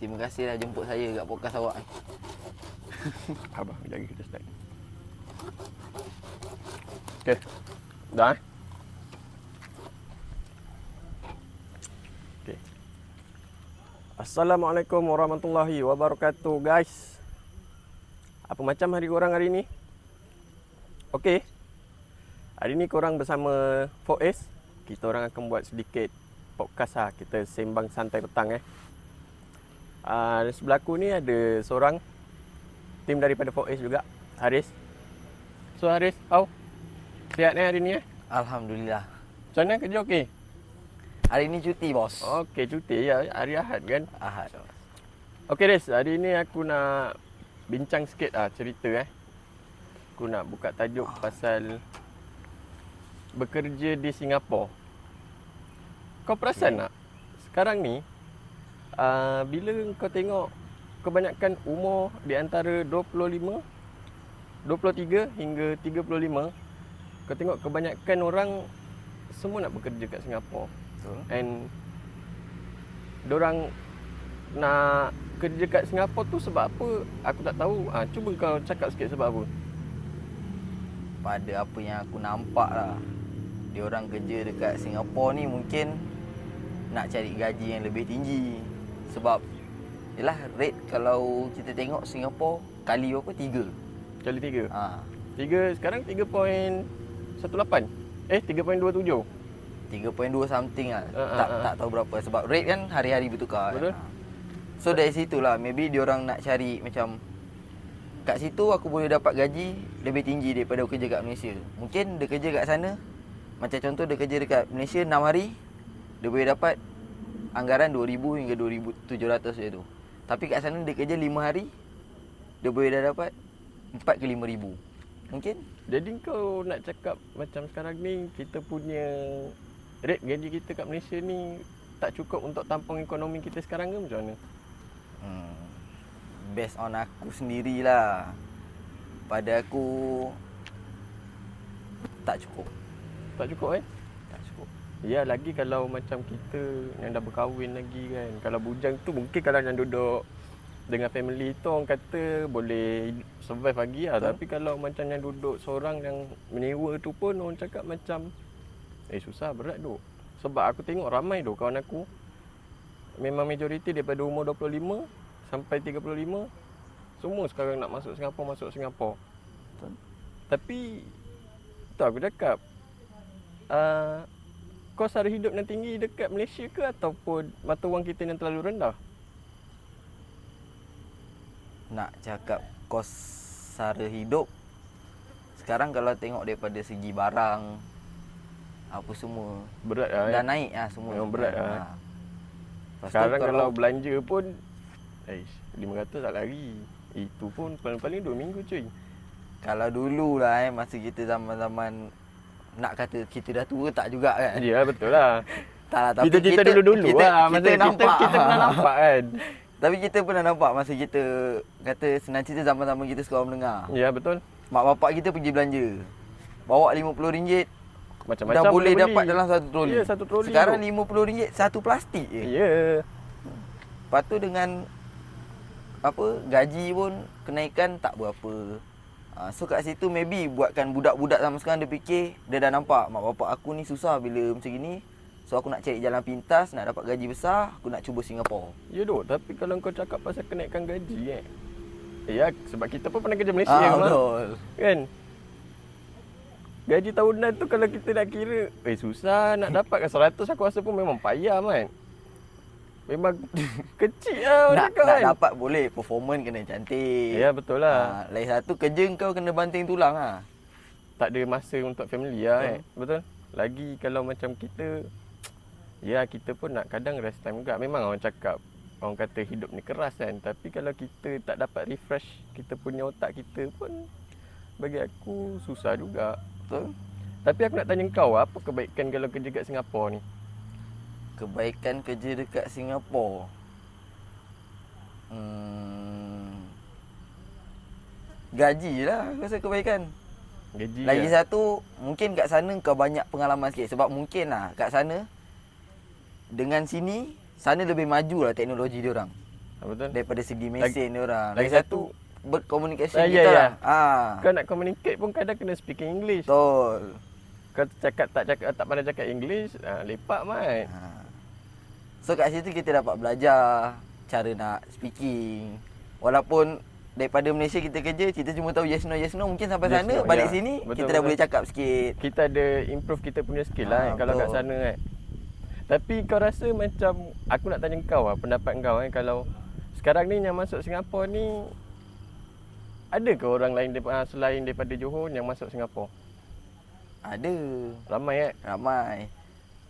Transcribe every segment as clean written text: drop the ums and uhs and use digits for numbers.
Terima kasih dah jemput saya kat podcast awak. Abang jaga kita start. Okey. Dah. Okey. Assalamualaikum warahmatullahi wabarakatuh, guys. Apa macam hari korang hari ni? Okey. Hari ni korang bersama 4S. Kita orang akan buat sedikit podcast lah. Kita sembang santai petang sebelah aku ni ada seorang tim daripada 4S juga, Haris. So Haris, how? Sihat hari ni Alhamdulillah. Macam mana kerja okey? Hari ni cuti, bos. Okey, cuti ya, hari Ahad kan? Ahad. Okey Haris, hari ni aku nak bincang sikit cerita Aku nak buka tajuk pasal bekerja di Singapura. Kau perasan tak? Sekarang ni bila kau tengok kebanyakan umur di antara 23 hingga 35, kau tengok kebanyakan orang semua nak bekerja kat Singapura. Betul. And dorang nak kerja kat Singapura tu sebab apa? Aku tak tahu. Cuba kau cakap sikit sebab apa? Pada apa yang aku nampak lah, diorang kerja dekat Singapura ni mungkin nak cari gaji yang lebih tinggi. Sebab yelah, rate kalau kita tengok Singapura kali berapa? 3. Kali 3. Ha. 3 sekarang 3.18. 3.27. 3.2 something lah. Tak tahu berapa. Sebab rate kan hari-hari bertukar. Betul. So dari situlah maybe diorang nak cari macam kat situ aku boleh dapat gaji lebih tinggi daripada aku kerja kat Malaysia. Mungkin dia kerja kat sana, macam contoh dia kerja dekat Malaysia 6 hari, dia boleh dapat anggaran 2,000 hingga 2,700 je tu. Tapi kat sana dia kerja 5 hari, dia boleh dah dapat 4 ke 5,000. Mungkin. Jadi kau nak cakap macam sekarang ni kita punya rate gaji kita kat Malaysia ni tak cukup untuk tampung ekonomi kita sekarang ke macam mana? Based on aku sendirilah, pada aku tak cukup. Tak cukup Tak cukup. Ya, lagi kalau macam kita yang dah berkahwin lagi kan. Kalau bujang tu mungkin kalau yang duduk dengan family tu orang kata boleh survive lagi lah. Tapi kalau macam yang duduk seorang yang menyewa tu pun orang cakap macam susah, berat tu. Sebab aku tengok ramai tu kawan aku, memang majoriti daripada umur 25 sampai 35 semua sekarang nak masuk Singapura. Betul. Tapi tu aku cakap, kos sara hidup yang tinggi dekat Malaysia ke ataupun mata wang kita yang terlalu rendah? Nak cakap kos sara hidup, sekarang kalau tengok daripada segi barang apa semua Berat lah dah naik lah semua. Memang berat lah. Lepas tu Sekarang kalau belanja pun 500 tak lari. Itu pun paling-paling 2 minggu cuy. kalau dulu lah masa kita zaman-zaman nak kata kita dah tua tak juga kan. Ya betul lah. Tak lah, tapi Kita dulu-dulu lah. Masa kita pernah nampak kan. Tapi kita pernah nampak masa kita kata senang cerita zaman-zaman kita sekolah menengah. Ya betul. Mak bapak kita pergi belanja, bawa RM50 Macam-macam dah boleh beli. dapat dalam satu troli. Ya, satu troli Sekarang tu. RM50 satu plastik je. Ya. Lepas tu dengan gaji pun kenaikan tak berapa. So kat situ maybe buatkan budak-budak zaman sekarang dia fikir, dia dah nampak mak bapak aku ni susah bila macam gini. So aku nak cari jalan pintas, nak dapat gaji besar, aku nak cuba Singapura. Ya dok, tapi kalau kau cakap pasal kenaikan gaji ya, sebab kita pun pernah kerja Malaysia Betul. kan. Gaji tahunan tu kalau kita nak kira susah nak dapat kan 100 aku rasa pun memang payah man. Memang kecil lah orang Nak cakap kan. dapat boleh, performance kena cantik. Ya betul lah. Lain satu kerja kau kena banting tulang lah. Tak ada masa untuk family lah betul. Lagi kalau macam kita, ya kita pun nak kadang rest time juga. Memang orang cakap, orang kata hidup ni keras kan. Tapi kalau kita tak dapat refresh kita punya otak kita pun, bagi aku susah juga. Betul. Tapi aku nak tanya kau, apa kebaikan kalau kerja kat Singapura ni? Kebaikan kerja dekat Singapura. Gaji lah aku rasa kebaikan. Gaji Lagi lah. satu, mungkin kat sana kau banyak pengalaman sikit. Sebab mungkin lah kat sana, dengan sini, sana lebih maju lah teknologi diorang. Betul. Daripada segi mesin dia orang. lagi Lagi satu berkomunikasi ya, kita ya. lah. Kau nak communicate pun kadang kena speaking English. Betul. Kau tak pandai cakap English, lepak mat. So kat situ kita dapat belajar cara nak speaking. Walaupun daripada Malaysia kita kerja, kita cuma tahu yes no. Mungkin sampai Yes, sana no, balik ya. sini Betul, kita dah betul. boleh cakap sikit. Kita ada improve kita punya skill lah kalau kat betul. sana kan. Tapi kau rasa macam, aku nak tanya kau lah, pendapat kau kalau sekarang ni yang masuk Singapura ni, ada ke orang lain selain daripada Johor yang masuk Singapura? Ada. Ramai Ramai.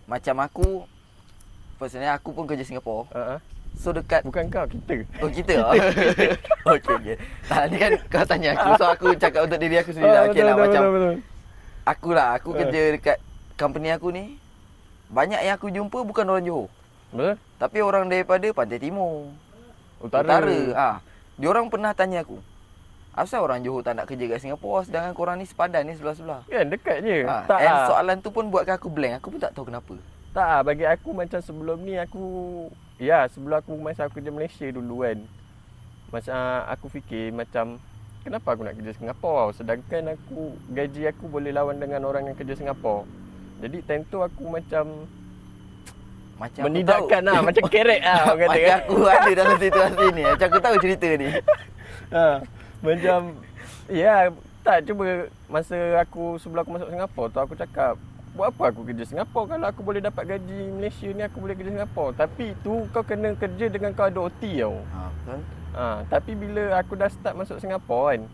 Macam aku, personally aku pun kerja Singapura. So dekat Bukan kau, kita. Oh kita lah. Okey. Ni kan kau tanya aku. So aku cakap untuk diri aku sendiri lah. Okey lah macam aku kerja dekat company aku ni. Banyak yang aku jumpa bukan orang Johor. Betul? Tapi orang daripada Pantai Timur, Utara. Diorang pernah tanya aku, asal orang Johor tak nak kerja kat Singapura sedangkan korang ni sepadan ni sebelah-sebelah. Kan dekat je. And soalan tu pun buatkan aku blank. Aku pun tak tahu kenapa. Tak, bagi aku macam sebelum ni sebelum aku masa aku kerja Malaysia dulu kan. Macam aku fikir macam kenapa aku nak kerja Singapura sedangkan gaji aku boleh lawan dengan orang yang kerja Singapura. Jadi time tu aku macam menidakkan lah, macam kerek lah orang kata macam kan. aku ada dalam situasi ni. Macam aku tahu cerita ni. Macam tak, cuba masa sebelum aku masuk Singapura tu aku cakap, buat apa aku kerja Singapura kalau aku boleh dapat gaji Malaysia ni, aku boleh kerja Singapura. Tapi tu kau kena kerja dengan kau ada OT tau. Betul. Tapi bila aku dah start masuk Singapura kan,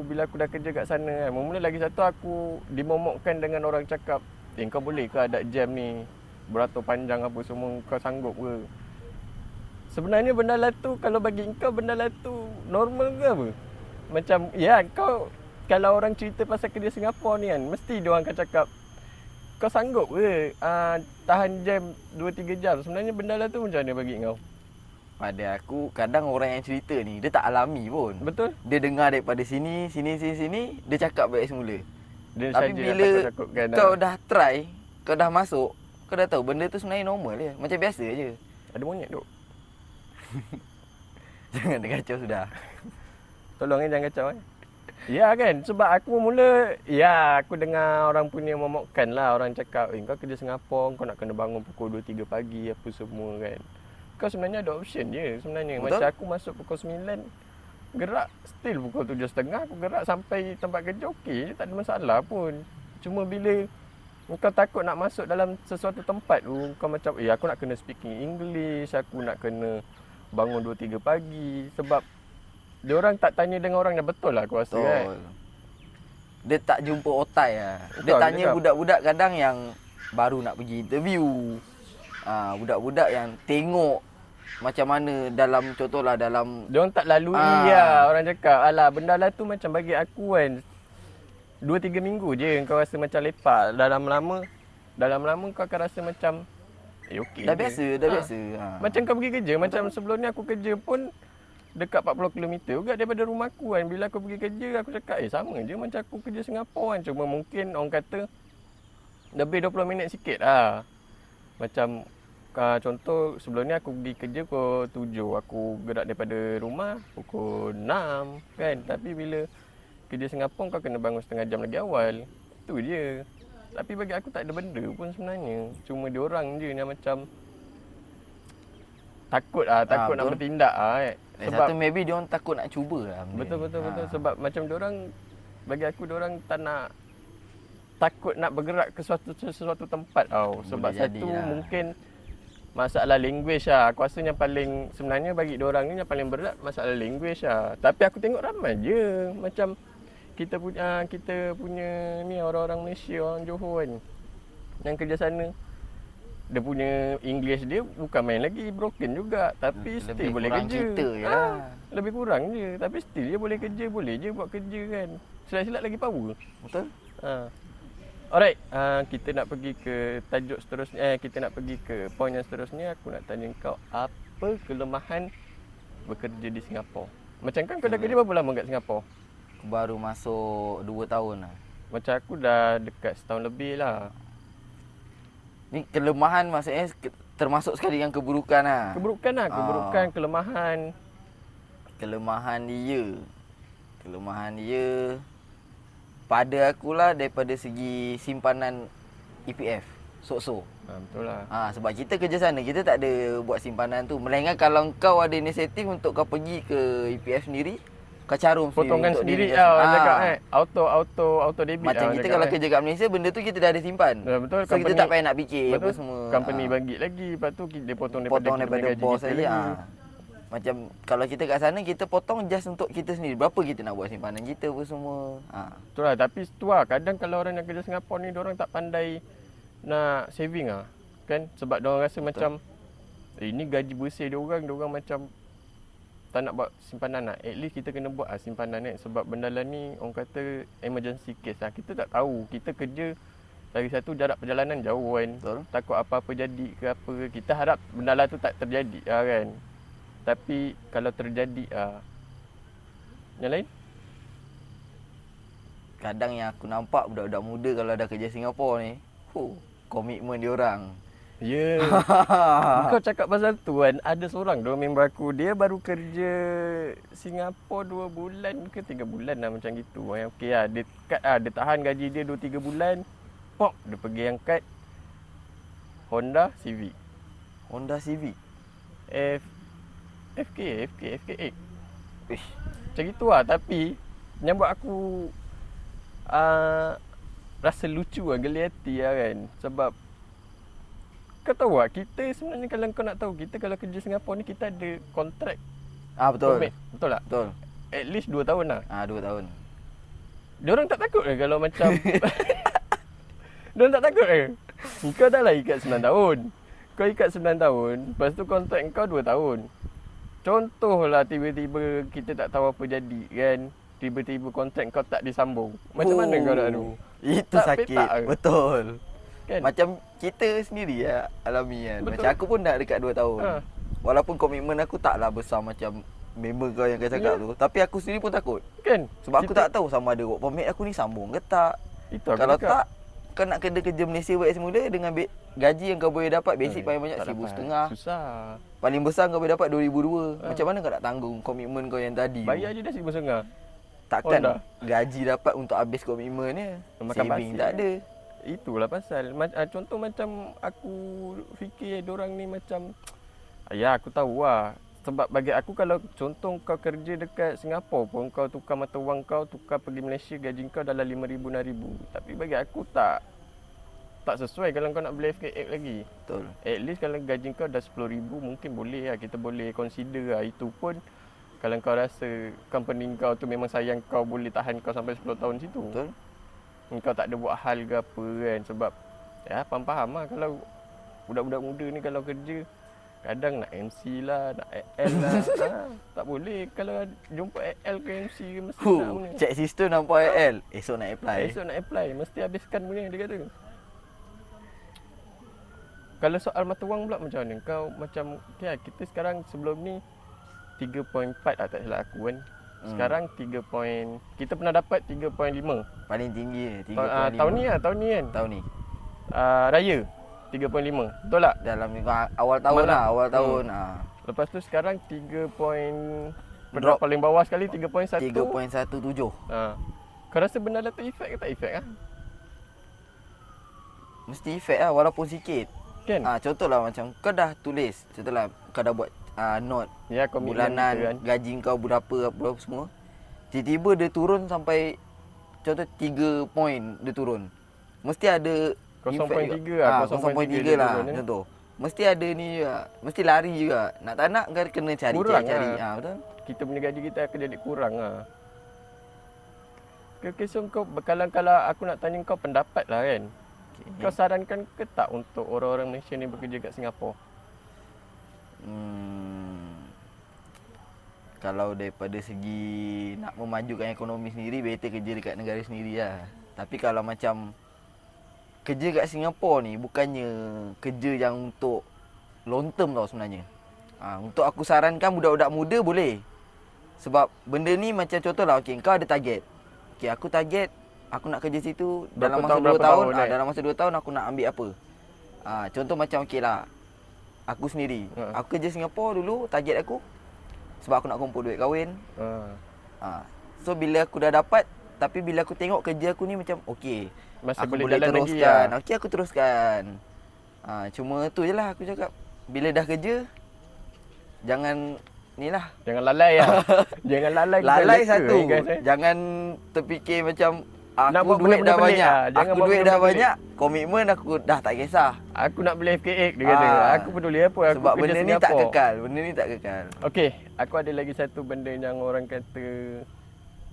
bila aku dah kerja kat sana kan, mula lagi satu aku dimomokkan dengan orang cakap, kau boleh ke ada jam ni beratur panjang apa semua, kau sanggup ke? Sebenarnya benda lah tu, kalau bagi kau benda lah tu normal ke apa? Macam kau kalau orang cerita pasal kerja Singapura ni kan, mesti dia orang akan cakap kau sanggup ke tahan jam 2-3 jam. Sebenarnya benda lah tu macam mana bagi kau? Pada aku, kadang orang yang cerita ni dia tak alami pun. Betul? Dia dengar daripada sini, dia cakap baik semula. Dia Tapi saja bila takut-takutkan kau dah try, kau dah masuk, kau dah tahu benda tu sebenarnya normal je. Macam biasa je. Ada monyet duk. Jangan dengar kacau sudah. Tolong jangan kacau Ya kan, sebab aku mula aku dengar orang punya momokkan lah. Orang cakap, kau kerja Singapura, kau nak kena bangun pukul 2-3 pagi apa semua kan. Kau sebenarnya ada option je sebenarnya. Betul? Macam aku masuk pukul 9, gerak still pukul 7.30 aku gerak sampai tempat kerja okey je, tak ada masalah pun. Cuma bila kau takut nak masuk dalam sesuatu tempat tu, kau macam aku nak kena speaking English, aku nak kena bangun 2-3 pagi. Sebab dia orang tak tanya dengan orang yang betul lah aku rasa kan. Dia tak jumpa otai lah. Dia Betul, tanya budak-budak kadang yang baru nak pergi interview. Budak-budak yang tengok macam mana dalam, contohlah dalam dia orang tak lalui orang cakap. Alah, benda lah tu macam bagi aku kan 2-3 minggu je kau rasa macam lepak. Dalam lama kau akan rasa macam okey. Dah biasa. Macam kau pergi kerja. Macam sebelum ni aku kerja pun dekat 40 km juga daripada rumah aku kan. Bila aku pergi kerja aku cakap sama je macam aku kerja Singapura kan. Cuma mungkin orang kata lebih 20 minit sikit lah. Macam contoh sebelum ni aku pergi kerja pukul 7, aku gerak daripada rumah pukul 6 kan. Tapi bila kerja Singapura kau kena bangun setengah jam lagi awal. Itu je. Tapi bagi aku tak ada benda pun sebenarnya. Cuma diorang je yang macam takut nak bertindak sebab satu maybe dia orang takut nak cuba lah. Betul. Sebab macam diorang, bagi aku diorang tak nak, takut nak bergerak ke sesuatu tempat tau. Sebab satu mungkin masalah language lah. Aku rasa yang paling sebenarnya bagi diorang ni yang paling berat masalah language lah. Tapi aku tengok ramai je macam kita punya ni orang-orang Malaysia, orang Johor kan, yang kerja sana. Dia punya English dia bukan main lagi, broken juga. Tapi still boleh kerja. Lebih kurang je. Tapi still dia boleh kerja, boleh je buat kerja kan. Silat-silat lagi power. Betul? Alright, kita nak pergi ke tajuk seterusnya. Kita nak pergi ke poin yang seterusnya. Aku nak tanya kau, apa kelemahan bekerja di Singapura? Macam kau dah kerja berapa lama kat Singapura? Aku baru masuk 2 tahun lah. Macam aku dah dekat setahun lebih lah. Ni kelemahan maksudnya termasuk sekali yang keburukan lah. Keburukan, kelemahan. Kelemahan dia pada akulah daripada segi simpanan EPF. Sok-sok. Betul lah. Sebab kita kerja sana, kita tak ada buat simpanan tu. Melainkan kalau kau ada inisiatif untuk kau pergi ke EPF sendiri, kau carum Potongan sendiri sendiri untuk orang cakap auto debit. macam kita kalau kerja kat Malaysia, benda tu kita dah ada simpan. Betul, So kita tak payah nak fikir betul, apa semua. Company bagi lagi, lepas tu dia potong daripada gaji bos kita saja. lagi. Macam kalau kita kat sana, kita potong just untuk kita sendiri. Berapa kita nak buat simpanan kita apa semua. Betul lah, tapi tu lah, kadang kalau orang yang kerja Singapura ni, diorang tak pandai nak saving lah. Kan? Sebab diorang rasa macam ini gaji bersih diorang macam tak nak buat simpanan lah. At least kita kena buat lah simpanan ni. Sebab benda lah ni orang kata emergency case lah. Kita tak tahu. Kita kerja dari satu jarak perjalanan jauh kan. Betul. Takut apa-apa jadi ke apa. Kita harap benda lah tu tak terjadi lah kan. Tapi kalau terjadi yang lain? Kadang yang aku nampak budak-budak muda kalau dah kerja Singapura ni, komitmen diorang. Ya. Kau cakap pasal tu kan, ada seorang dua member aku, dia baru kerja Singapura 2 bulan ke 3 bulan lah macam gitu. Yang okey lah, dia cut lah, dia tahan gaji dia 2-3 bulan. Pop, dia pergi angkat Honda Civic. Honda Civic. FK8. Ish. Macam gitu lah, tapi yang buat aku rasa lucu lah, geli hati lah kan. Sebab kau tahu tak, kita sebenarnya kalau kau nak tahu, kita kalau kerja Singapura ni kita ada kontrak. Betul. Permit. Betul tak? Betul. At least 2 tahun lah. 2 tahun. Diorang tak takut ke kalau macam diorang tak takut ke? Kau dah lah ikat 9 tahun. Kau ikat 9 tahun, lepas tu kontrak kau 2 tahun. Contohlah tiba-tiba kita tak tahu apa jadi kan. Tiba-tiba kontrak kau tak disambung. Macam mana kau nak tu? Itu Tak sakit. petak ke? Betul. Kan? Macam kita sendiri lah alami kan. Betul. Macam aku pun dah dekat 2 tahun. Walaupun komitmen aku taklah besar macam member kau yang kau cakap tu. Tapi aku sendiri pun takut. Kan? Sebab aku tak tahu sama ada work permit aku ni sambung ke tak. Itu aku Kalau cakap. tak, kau nak kena kerja Malaysia buat semula dengan gaji yang kau boleh dapat basic paling banyak tak RM1,500. dapat. Susah. Paling besar kau boleh dapat RM2,200. Macam mana kau nak tanggung komitmen kau yang tadi? Bayar je dah RM1,500. Takkan Honda. gaji dapat untuk habis komitmen ni. Makan Saving pasir. tak ada. Itulah pasal. Contoh macam aku fikir diorang ni macam, ya aku tahu lah. Sebab bagi aku kalau contoh kau kerja dekat Singapura pun, kau tukar mata wang kau, tukar pergi Malaysia, gaji kau dalam RM5,000, RM6,000. Tapi bagi aku tak sesuai kalau kau nak beli FK8 lagi. Betul. At least kalau gaji kau dah RM10,000 mungkin boleh lah. Kita boleh consider lah. Itu pun kalau kau rasa company kau tu memang sayang kau, boleh tahan kau sampai 10 tahun situ. Betul. Kau tak ada buat hal ke apa kan. Sebab ya faham lah kalau budak-budak muda ni kalau kerja kadang nak MC lah, nak AL lah. Tak boleh kalau jumpa AL ke MC ke mesti nak punya. Check sister nampak AL. Esok nak apply. Esok nak apply, mesti habiskan punya dia kata. Kalau soal mata wang pula macam mana? Kau macam kita sekarang sebelum ni 3.4 lah tak salah aku kan. Sekarang 3. Kita pernah dapat 3.5. Paling tinggi 3.5. Tahun ni kan. Tahun ni. Raya 3.5. Betul tak? Dalam awal tahun Malam. lah, awal tahun. Lepas tu sekarang 3. Drop. Paling bawah sekali 3.1. 3.17. Kau rasa benda lah tu efek ke tak efek ah? Mesti efek lah walaupun sikit. Kan? Contohlah macam kau dah tulis, contohlah kau dah buat note Ya, komitmen bulanan kita kan. gaji kau berapa semua. Tiba-tiba dia turun sampai contoh 3 point dia turun. Mesti ada 0.3 efek lah, 0.3 lah turun, contoh. Mesti ada ni juga. Mesti lari juga. Nak tak nak kau kena cari. Kurang Betul. Kita punya gaji kita akan jadi kurang lah. Okay, so kau kalau aku nak tanya kau pendapat lah kan. Kau sarankan ke tak untuk orang-orang Malaysia ni bekerja kat Singapura? Kalau daripada segi nak memajukan ekonomi sendiri, better kerja dekat negara sendiri lah. Tapi kalau macam kerja kat Singapura ni bukannya kerja yang untuk long term tau sebenarnya. Untuk aku sarankan budak-budak muda boleh. Sebab benda ni macam contohlah, okey kau ada target. Okey aku target aku nak kerja situ dalam masa 2 tahun, dalam masa 2 tahun aku nak ambil apa. Contoh macam okeylah. aku sendiri. Aku kerja Singapura dulu, target aku sebab aku nak kumpul duit kahwin. So bila aku dah dapat, tapi bila aku tengok kerja aku ni macam okey, Masih aku boleh boleh jalan lagi teruskan. lah. Okey, aku teruskan. Cuma tu je lah aku cakap. Bila dah kerja, jangan ni lah. Jangan lalai lah. Jangan lalai. Lalai guys, satu. guys. Jangan terfikir macam Nak aku buat duit benda-benda dah pelik banyak. lah. Jangan Aku buat duit dah benda-benda banyak. Komitmen aku dah tak kisah. Aku nak beli FKX dia kata. Aku peduli apa, aku Sebab kerja benda ni Singapura. tak kekal. Benda ni tak kekal. Okey, aku ada lagi satu benda yang orang kata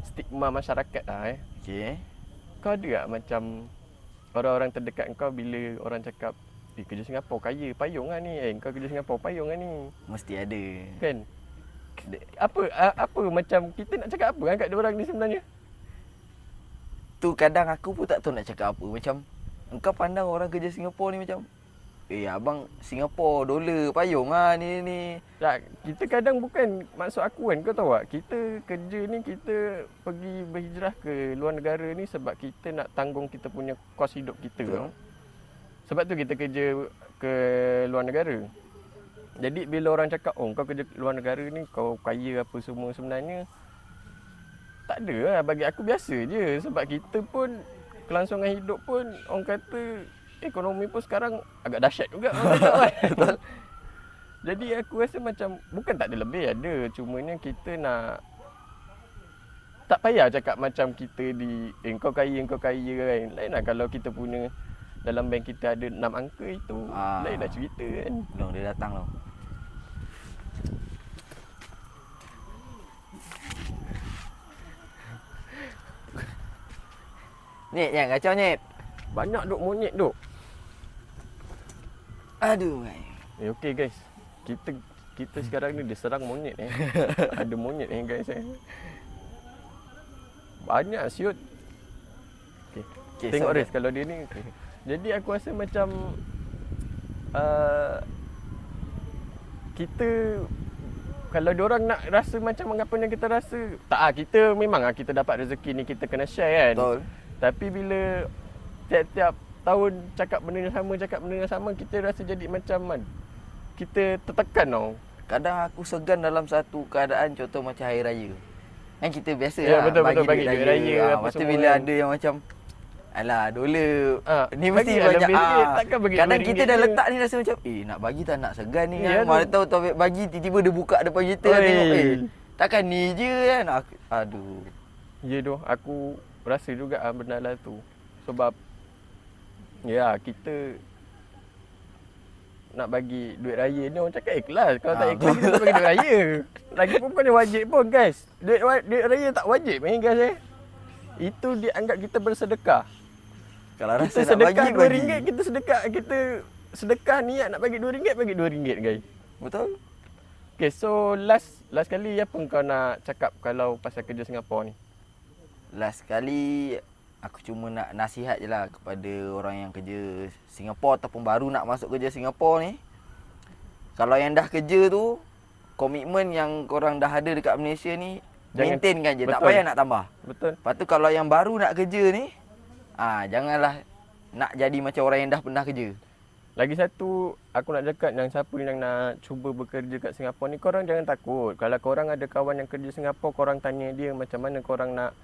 stigma masyarakat lah Okey. Kau ada tak macam orang-orang terdekat kau bila orang cakap kerja Singapura kaya, payung lah ni. Kau kerja Singapura payung lah ni. Mesti ada. Kan? Apa macam kita nak cakap apa kan kat diorang ni sebenarnya? Tu kadang aku pun tak tahu nak cakap apa. Macam engkau pandang orang kerja Singapura ni macam abang Singapura dolar payung lah ni. Tak, kita kadang bukan maksud aku kan, kau tahu tak? Kita kerja ni, kita pergi berhijrah ke luar negara ni sebab kita nak tanggung kita punya kos hidup kita. Betul. Sebab tu kita kerja ke luar negara. Jadi bila orang cakap, kau kerja luar negara ni, kau kaya apa semua, sebenarnya tak ada lah. Bagi aku biasa je. Sebab kita pun, kelangsungan hidup pun, orang kata ekonomi pun sekarang agak dahsyat juga. Betul. Jadi aku rasa macam, bukan tak ada lebih, ada. Cumanya kita nak, tak payah cakap macam kita di, kau kaya kan. Lain lah kalau kita punya, dalam bank kita ada 6 angka itu, lain dah cerita kan. Belum, dia datang tau. Nyet, yang kacau Nyet. Banyak duk monyet duk. Aduh. Okey guys. Kita sekarang ni diserang monyet Ada monyet guys Banyak siut. Okey. Tengok Riz kalau dia ni. Jadi aku rasa macam kita, kalau diorang nak rasa macam apa yang kita rasa, kita memang kita dapat rezeki ni kita kena share kan. Betul. Tapi bila tiap-tiap tahun cakap benda yang sama, kita rasa jadi macam kita tertekan tau. Kadang aku segan dalam satu keadaan, contoh macam hari raya. Kan kita biasa Ya, lah betul, bagi duit duit raya, raya. apa Lepas tu semua bila kan. ada yang macam alah dolar. Ni mesti bagi banyak. lebih sikit, takkan bagi Kadang RM2 kita dah je. letak ni rasa macam nak bagi tak nak segan ni Ya, kan. Mana tahu Taufik bagi tiba-tiba dia buka depan kita tengok takkan ni je kan. Aduh. Ya doh, aku rasa juga benda lah tu. Sebab ya kita nak bagi duit raya ni, orang cakap ikhlas. Kalau tak ikhlas kita tak bagi duit raya. Lagipun bukan wajib pun guys. Duit raya tak wajib guys Itu dianggap kita bersedekah. Kalau Kita rasa nak sedekah bagi RM2, kita sedekah niat nak bagi RM2, bagi RM2 guys. Betul? Okay, so last kali apa kau nak cakap kalau pasal kerja Singapura ni? Last kali aku cuma nak nasihat je lah kepada orang yang kerja Singapura ataupun baru nak masuk kerja Singapura ni. Kalau yang dah kerja tu, komitmen yang korang dah ada dekat Malaysia ni, maintainkan je. Tak betul. payah nak tambah. Betul. Lepas tu kalau yang baru nak kerja ni, janganlah nak jadi macam orang yang dah pernah kerja. Lagi satu, aku nak cakap yang siapa yang nak cuba bekerja kat Singapura ni, korang jangan takut. Kalau korang ada kawan yang kerja Singapura, korang tanya dia macam mana korang nak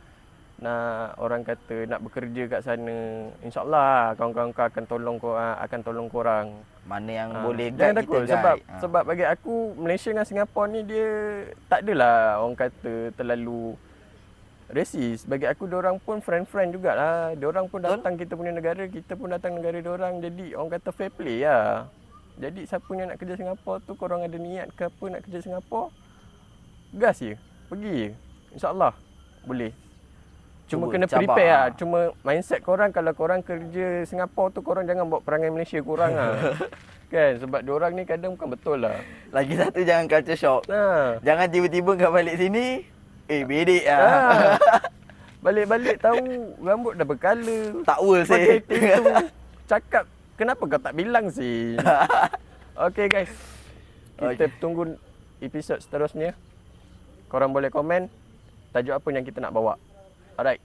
orang kata nak bekerja kat sana. InsyaAllah kawan-kawan kau akan tolong korang. Mana yang boleh Jangan guide takut kita guide. sebab bagi aku Malaysia dengan Singapura ni dia tak adalah orang kata terlalu racist. Bagi aku diorang pun friend-friend jugalah. Diorang pun datang kita punya negara, kita pun datang negara diorang. Jadi orang kata fair play lah. Jadi siapa yang nak kerja Singapura tu, korang ada niat ke apa nak kerja Singapura, gas je, pergi je. InsyaAllah boleh. Cuma kena cabar. prepare lah. Cuma mindset korang, kalau korang kerja Singapura tu, korang jangan bawa perangai Malaysia korang lah. Kan, sebab diorang ni kadang bukan betul lah. Lagi satu, jangan culture shock. Jangan tiba-tiba kau balik sini, bedek lah. Balik-balik tahu rambut dah berkala. Takwal Pakai sih. itu. Cakap, kenapa kau tak bilang sih? Okay guys. Kita tunggu episod seterusnya. Korang boleh komen tajuk apa yang kita nak bawa. Alright.